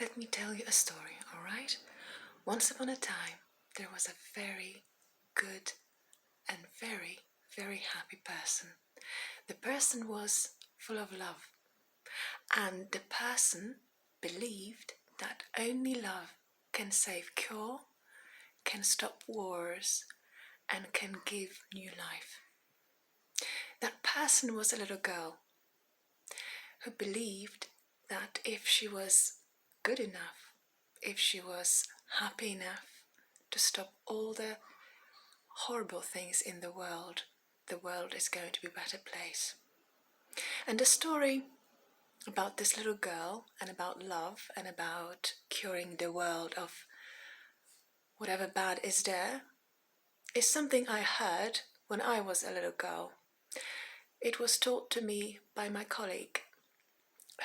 Let me tell you a story, alright? Once upon a time, there was a very good and very, very happy person. The person was full of love, and the person believed that only love can save cure, can stop wars, and can give new life. That person was a little girl who believed that if she was good enough, if she was happy enough to stop all the horrible things in the world is going to be a better place. And the story about this little girl and about love and about curing the world of whatever bad is there is something I heard when I was a little girl. It was taught to me by my colleague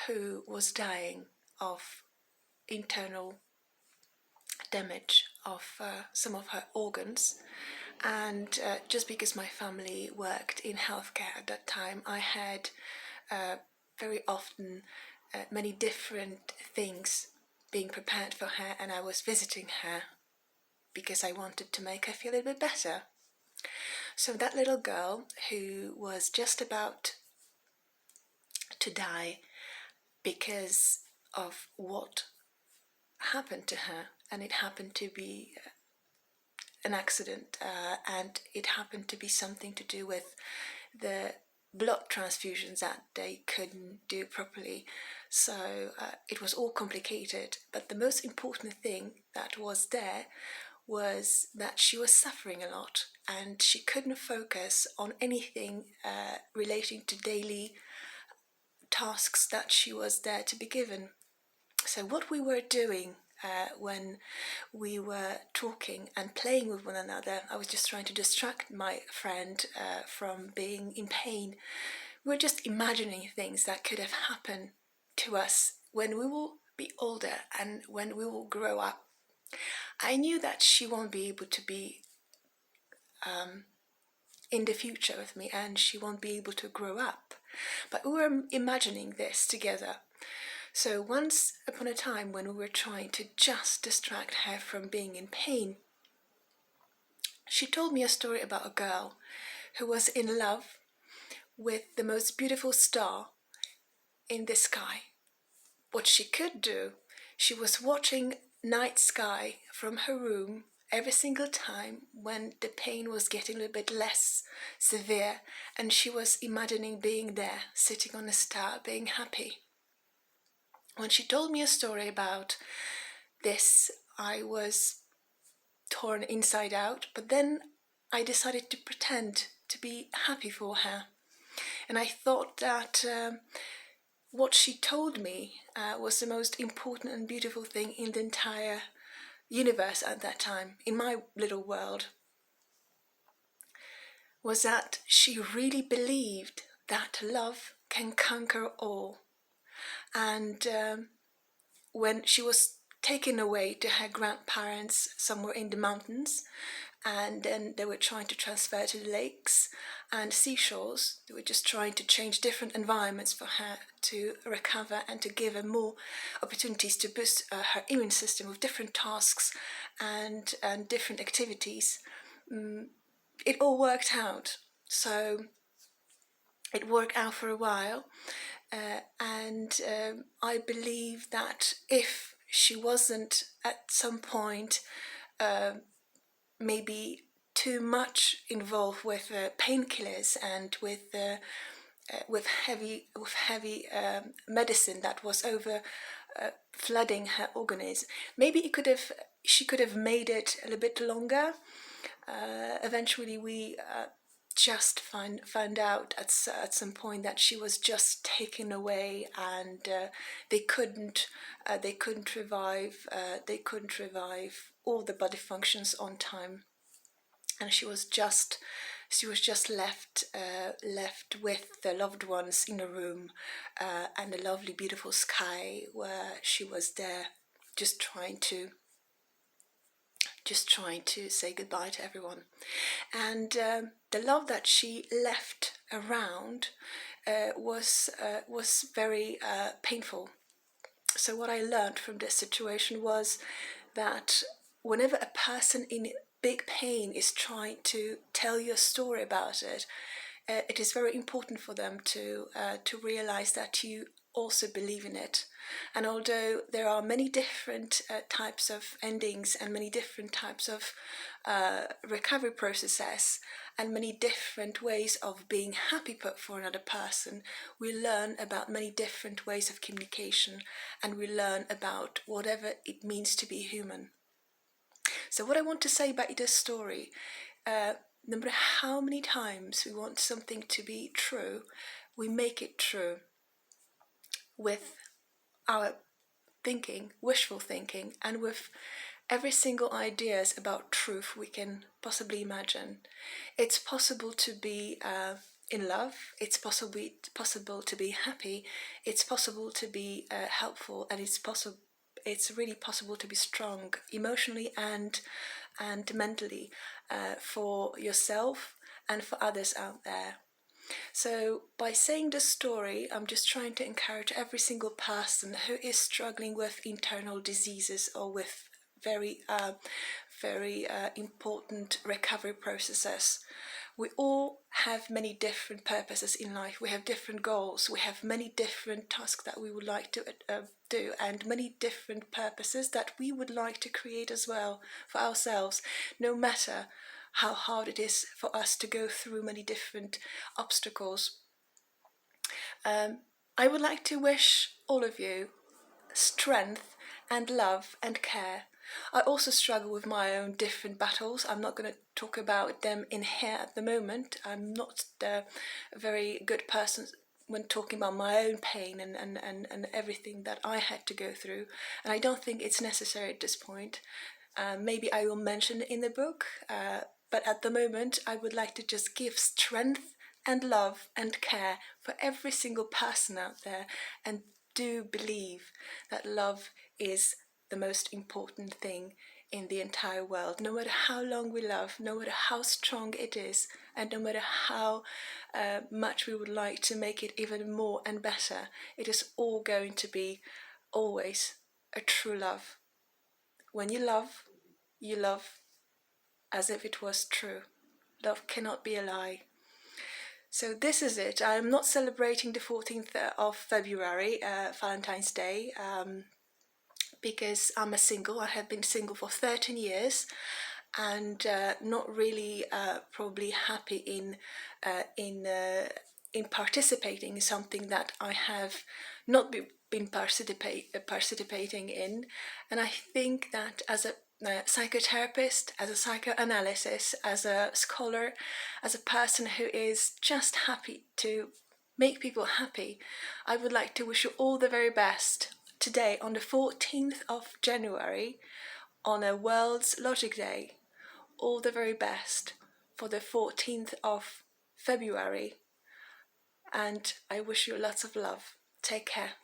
who was dying of internal damage of some of her organs, and just because my family worked in healthcare at that time, I had very often many different things being prepared for her, and I was visiting her because I wanted to make her feel a little bit better. So that little girl who was just about to die because of what happened to her, and it happened to be an accident, and it happened to be something to do with the blood transfusions that they couldn't do properly. So it was all complicated, but the most important thing that was there was that she was suffering a lot and she couldn't focus on anything relating to daily tasks that she was there to be given. So what we were doing when we were talking and playing with one another, I was just trying to distract my friend from being in pain. We were just imagining things that could have happened to us when we will be older and when we will grow up. I knew that she won't be able to be in the future with me and she won't be able to grow up, but we were imagining this together. So once upon a time when we were trying to just distract her from being in pain, she told me a story about a girl who was in love with the most beautiful star in the sky. What she could do, she was watching night sky from her room every single time when the pain was getting a little bit less severe, and she was imagining being there, sitting on a star, being happy. When she told me a story about this, I was torn inside out, but then I decided to pretend to be happy for her. And I thought that what she told me was the most important and beautiful thing in the entire universe at that time, in my little world, was that she really believed that love can conquer all. And when she was taken away to her grandparents somewhere in the mountains, and then they were trying to transfer to the lakes and seashores. They were just trying to change different environments for her to recover and to give her more opportunities to boost her immune system with different tasks and different activities. It all worked out. So it worked out for a while, and I believe that if she wasn't at some point maybe too much involved with painkillers and with heavy medicine that was over flooding her organism, maybe she could have made it a little bit longer. Eventually we just found out at some point that she was just taken away, and they couldn't revive all the body functions on time, and she was just left with the loved ones in a room and a lovely beautiful sky where she was there just trying to say goodbye to everyone. And the love that she left around was very painful. So what I learned from this situation was that whenever a person in big pain is trying to tell you a story about it, it is very important for them to realize that you also believe in it. And although there are many different types of endings and many different types of recovery processes and many different ways of being happy for another person, we learn about many different ways of communication, and we learn about whatever it means to be human. So what I want to say about this story, no matter how many times we want something to be true, we make it true with our thinking, wishful thinking, and with every single ideas about truth we can possibly imagine. It's possible to be in love, it's possible to be happy, it's possible to be helpful, and it's really possible to be strong emotionally and mentally for yourself and for others out there. So by saying this story, I'm just trying to encourage every single person who is struggling with internal diseases or with very important recovery processes. We all have many different purposes in life. We have different goals. We have many different tasks that we would like to do, and many different purposes that we would like to create as well for ourselves, no matter how hard it is for us to go through many different obstacles. I would like to wish all of you strength and love and care. I also struggle with my own different battles. I'm not going to talk about them in here at the moment. I'm not a very good person when talking about my own pain and everything that I had to go through. And I don't think it's necessary at this point. Maybe I will mention it in the book, but at the moment I would like to just give strength and love and care for every single person out there, and do believe that love is the most important thing in the entire world. No matter how long we love, no matter how strong it is, and no matter how much we would like to make it even more and better, it is all going to be always a true love. When you love as if it was true. Love cannot be a lie. So this is it. I'm not celebrating the 14th of February, Valentine's Day, because I'm a single. I have been single for 13 years and not really probably happy in participating in something that I have not been participating in. And I think that as a psychotherapist, as a psychoanalyst, as a scholar, as a person who is just happy to make people happy, I would like to wish you all the very best today on the 14th of January, on a World's Logic Day. All the very best for the 14th of February, and I wish you lots of love. Take care.